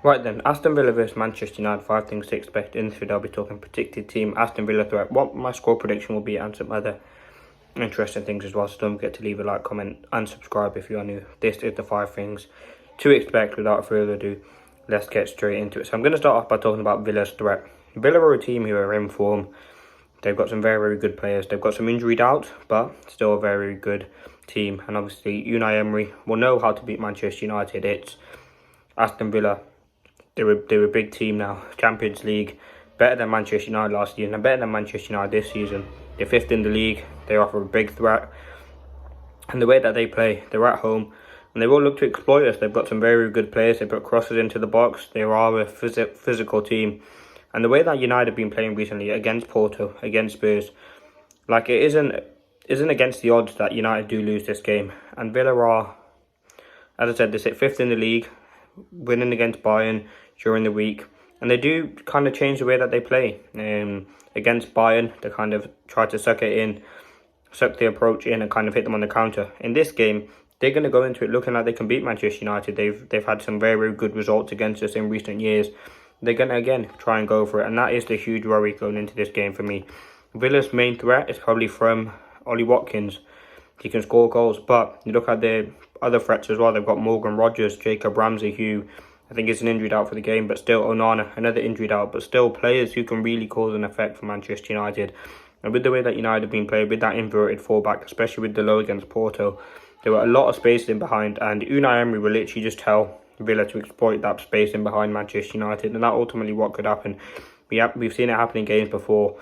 Right then, Aston Villa vs Manchester United, 5 things to expect in this video. I'll be talking predicted team, Aston Villa threat, what my score prediction will be, and some other interesting things as well. So don't forget to leave a like, comment, and subscribe if you are new. This is the 5 things to expect. Without further ado, let's get straight into it. So I'm going to start off by talking about Villa's threat. Villa are a team who are in form. They've got some very, very good players. They've got some injury doubt, but still a very good team. And obviously, Unai Emery will know how to beat Manchester United. It's Aston Villa. They're a big team now. Champions League, better than Manchester United last season and better than Manchester United this season. They're 5th in the league. They offer a big threat. And the way that they play, they're at home. And they will look to exploit us. They've got some very good players. They put crosses into the box. They are a physical team. And the way that United have been playing recently against Porto, against Spurs, like it isn't against the odds that United do lose this game. And Villa are, as I said, they sit 5th in the league, winning against Bayern during the week. And they do kind of change the way that they play. Against Bayern, they kind of try to suck the approach in and kind of hit them on the counter. In this game, they're going to go into it looking like they can beat Manchester United. They've had some very, very good results against us in recent years. They're going to, again, try and go for it. And that is the huge worry going into this game for me. Villa's main threat is probably from Ollie Watkins. He can score goals. But you look at their other threats as well. They've got Morgan Rogers, Jacob Ramsey, who I think is an injured out for the game. But still, Onana, another injured out. But still, players who can really cause an effect for Manchester United. And with the way that United have been playing, with that inverted fullback, especially with Delo against Porto, there were a lot of space in behind. And Unai Emery will literally just tell Villa to exploit that space in behind Manchester United, and that ultimately what could happen. We've seen it happen in games before,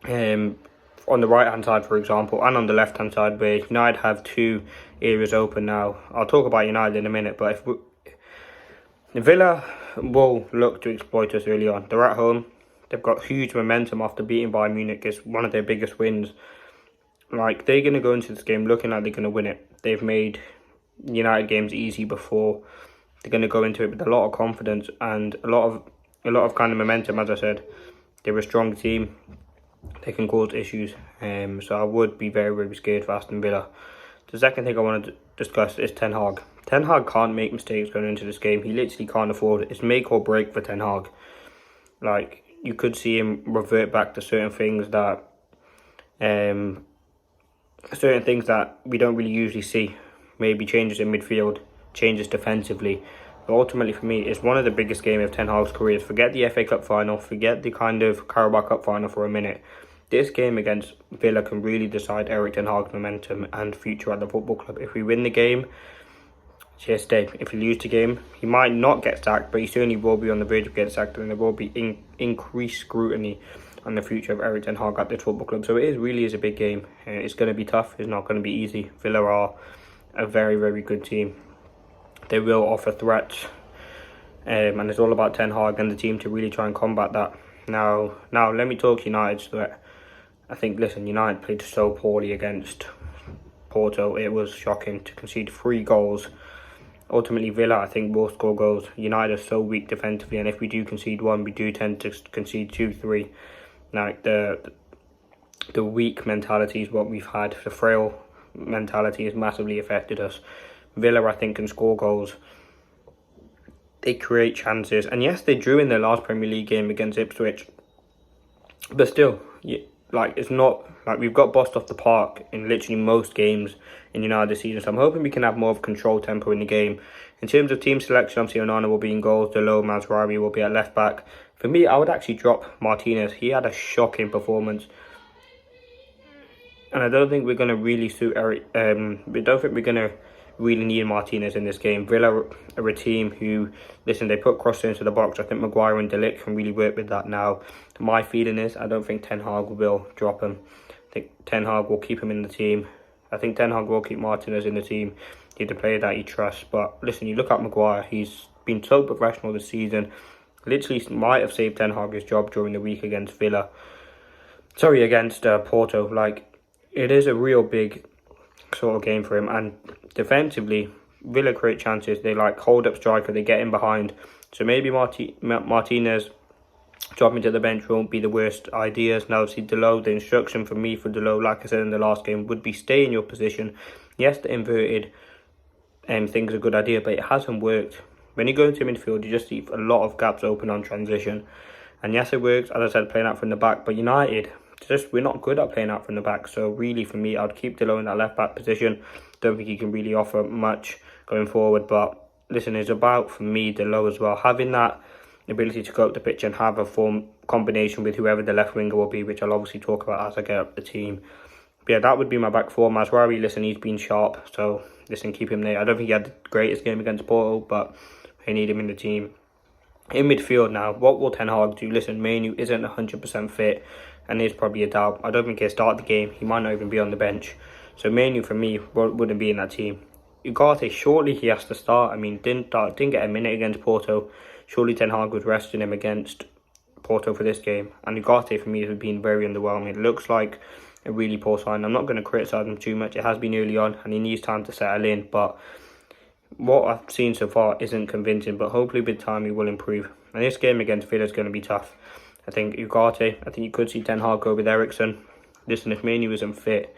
on the right hand side, for example, and on the left hand side, where United have 2 areas open now. I'll talk about United in a minute, but if Villa will look to exploit us early on. They're at home. They've got huge momentum after beating Bayern Munich. It's one of their biggest wins. Like, they're going to go into this game looking like they're going to win it. They've made United games easy before. They're going to go into it with a lot of confidence and a lot of kind of momentum. As I said, they're a strong team. They can cause issues. So I would be very, very scared for Aston Villa. The second thing I want to discuss is Ten Hag. Ten Hag can't make mistakes going into this game. He literally can't afford it. It's make or break for Ten Hag. Like, you could see him revert back to certain things that we don't really usually see. Maybe changes in midfield, changes defensively. But ultimately for me, it's one of the biggest games of Ten Hag's career. Forget the FA Cup final, forget the kind of Carabao Cup final for a minute. This game against Villa can really decide Erik Ten Hag's momentum and future at the football club. If we win the game, cheers stay. If we lose the game, he might not get sacked, but he certainly will be on the verge of getting sacked, and there will be increased scrutiny on the future of Erik Ten Hag at this football club. So it really is a big game. It's going to be tough. It's not going to be easy. Villa are a very, very good team. They will offer threats, and it's all about Ten Hag and the team to really try and combat that. Now let me talk United's threat. I think, listen, United played so poorly against Porto. It was shocking to concede 3 goals. Ultimately, Villa, I think, will score goals. United are so weak defensively, and if we do concede 1, we do tend to concede 2, 3. Like, the weak mentality is what we've had. The frail mentality has massively affected us. Villa, I think, can score goals. They create chances. And yes, they drew in their last Premier League game against Ipswich. But still, it's not like we've got bossed off the park in literally most games in United this season. So I'm hoping we can have more of control tempo in the game. In terms of team selection, obviously Onana will be in goals. Delo, Mazraoui will be at left back. For me, I would actually drop Martinez. He had a shocking performance. And I don't think we're going to really suit Eric. We don't think we're going to really need Martinez in this game. Villa are a team who, listen, they put crosses into the box. I think Maguire and De Ligt can really work with that now. My feeling is I don't think Ten Hag will drop him. I think Ten Hag will keep him in the team. I think Ten Hag will keep Martinez in the team. He's a player that he trusts. But listen, you look at Maguire. He's been so professional this season. Literally might have saved Ten Hag his job during the week against against Porto. Like, it is a real big sort of game for him. And defensively, Villa create chances. They hold up striker. They get in behind. So maybe Martinez dropping to the bench won't be the worst ideas. Now, see, Delo, the instruction for me for Delo, like I said in the last game, would be stay in your position. Yes, the inverted thing's a good idea, but it hasn't worked When you go into midfield, you just see a lot of gaps open on transition. And yes, it works, as I said, playing out from the back. But United, we're not good at playing out from the back. So really, for me, I'd keep Delon in that left-back position. Don't think he can really offer much going forward. But listen, it's about, for me, Delon as well. Having that ability to go up the pitch and have a form combination with whoever the left winger will be, which I'll obviously talk about as I get up the team. But yeah, that would be my back four. Masraoui, listen, he's been sharp. So listen, keep him there. I don't think he had the greatest game against Porto, but I need him in the team. In midfield now, what will Ten Hag do? Listen, Manu isn't 100% fit and there's probably a doubt. I don't think he'll start the game. He might not even be on the bench. So Manu, for me, wouldn't be in that team. Ugarte, surely he has to start. I mean, didn't get a minute against Porto. Surely Ten Hag was resting him against Porto for this game. And Ugarte, for me, has been very underwhelming. It looks like a really poor sign. I'm not going to criticise him too much. It has been early on and he needs time to settle in. But what I've seen so far isn't convincing, but hopefully with time he will improve. And this game against Villa is going to be tough. I think Ugarte, I think you could see Ten Hag go with Eriksen. Listen, if Manu isn't fit,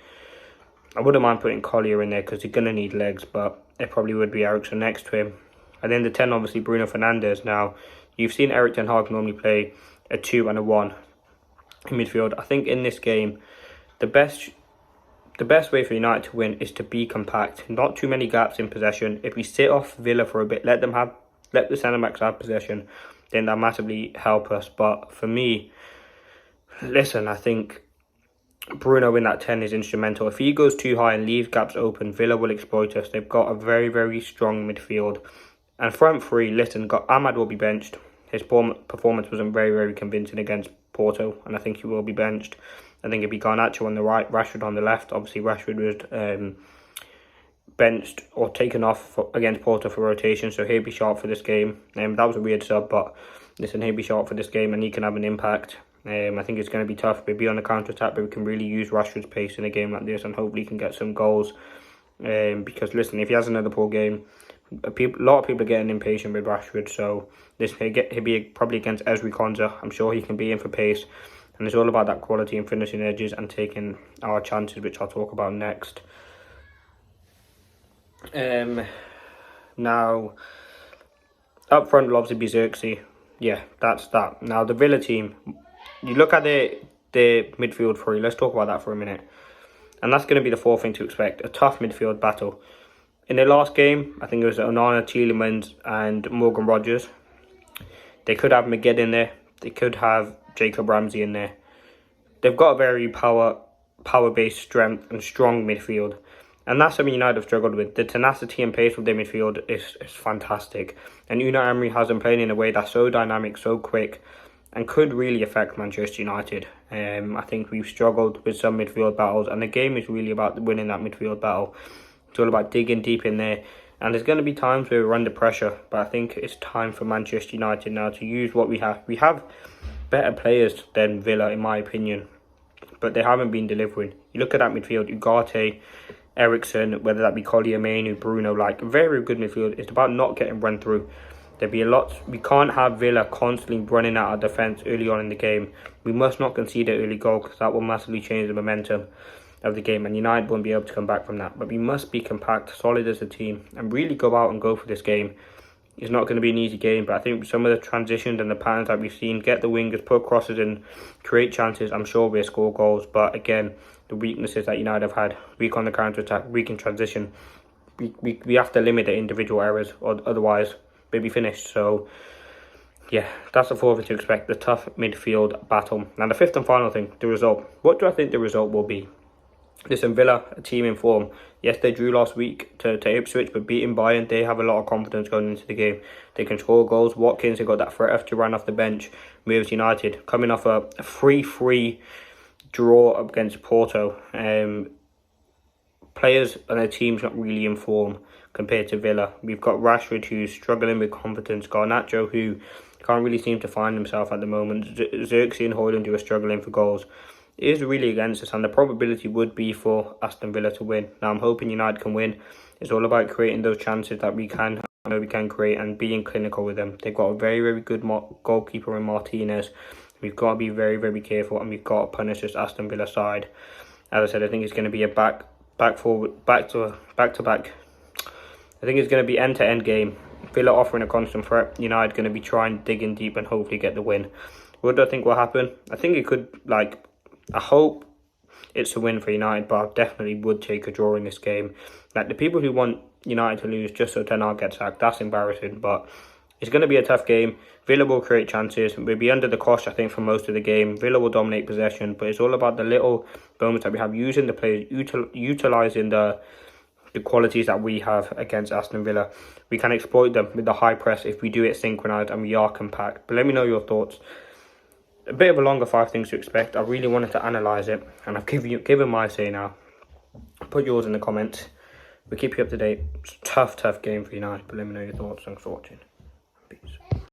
I wouldn't mind putting Collier in there because he's going to need legs, but it probably would be Eriksen next to him. And then the 10, obviously, Bruno Fernandes. Now, you've seen Erik Ten Hag normally play a 2 and a 1 in midfield. I think in this game, the best way for United to win is to be compact. Not too many gaps in possession. If we sit off Villa for a bit, let the centre-backs have possession, then that massively help us. But for me, listen, I think Bruno in that 10 is instrumental. If he goes too high and leaves gaps open, Villa will exploit us. They've got a very, very strong midfield. And front three, listen, Ahmad will be benched. His performance wasn't very, very convincing against Porto, and I think he will be benched. I think it'd be Garnacho on the right, Rashford on the left. Obviously, Rashford was benched or taken off against Porto for rotation, so he'll be sharp for this game. That was a weird sub, but listen, he'll be sharp for this game and he can have an impact. I think it's going to be tough. We'll be on the counter-attack, but we can really use Rashford's pace in a game like this and hopefully he can get some goals. Because, listen, if he has another poor game, a lot of people are getting impatient with Rashford, so he'll be probably against Ezri Konsa. I'm sure he can be in for pace. And it's all about that quality and finishing edges and taking our chances, which I'll talk about next. Now, up front will obviously be Xerxes. Yeah, that's that. Now, the Villa team, you look at their midfield three. Let's talk about that for a minute. And that's going to be the fourth thing to expect. A tough midfield battle. In their last game, I think it was Onana, Tielemans and Morgan Rogers. They could have McGinn in there. They could have Jacob Ramsey in there. They've got a very power-based strength and strong midfield. And that's something United have struggled with. The tenacity and pace of their midfield is fantastic. And Unai Emery has them playing in a way that's so dynamic, so quick, and could really affect Manchester United. I think we've struggled with some midfield battles, and the game is really about winning that midfield battle. It's all about digging deep in there. And there's going to be times where we're under pressure, but I think it's time for Manchester United now to use what we have. We have better players than Villa, in my opinion, but they haven't been delivering. You look at that midfield, Ugarte, Eriksen, whether that be Collier, Manu, Bruno, like very good midfield. It's about not getting run through. There'll be a lot. We can't have Villa constantly running out our defence early on in the game. We must not concede an early goal because that will massively change the momentum of the game, and United won't be able to come back from that. But we must be compact, solid as a team, and really go out and go for this game. It's not going to be an easy game, but I think some of the transitions and the patterns that we've seen, get the wingers, put crosses in, create chances, I'm sure we'll score goals. But again, the weaknesses that United have had, weak on the counter-attack, weak in transition, we have to limit the individual errors, or otherwise we'll be finished. So yeah, that's the fourth thing to expect, the tough midfield battle. Now the fifth and final thing, the result. What do I think the result will be? Listen, Villa, a team in form. Yes, they drew last week to Ipswich, but beating Bayern, they have a lot of confidence going into the game. They can score goals. Watkins, they got that threat to run off the bench. Moves United, coming off a 3-3 draw against Porto. Players and their team's not really in form compared to Villa. We've got Rashford, who's struggling with confidence. Garnacho, who can't really seem to find himself at the moment. Xerxes and Højlund, who are struggling for goals. It is really against us, and the probability would be for Aston Villa to win. Now, I'm hoping United can win. It's all about creating those chances that we can create and being clinical with them. They've got a very, very good goalkeeper in Martinez. We've got to be very, very careful, and we've got to punish this Aston Villa side. As I said, I think it's going to be a back to back. I think it's going to be end-to-end game. Villa offering a constant threat. United going to be trying, digging deep and hopefully get the win. What do I think will happen? I think it could, I hope it's a win for United, but I definitely would take a draw in this game. The people who want United to lose just so Ten Hag gets sacked, that's embarrassing, but it's going to be a tough game. Villa will create chances. We'll be under the cosh, I think, for most of the game. Villa will dominate possession, but it's all about the little moments that we have, using the players, utilising the qualities that we have against Aston Villa. We can exploit them with the high press if we do it synchronised and we are compact. But let me know your thoughts. A bit of a longer 5 things to expect. I really wanted to analyse it, and I've given my say now. Put yours in the comments. We'll keep you up to date. It's a tough game for United, but let me know your thoughts. Thanks for watching. Peace.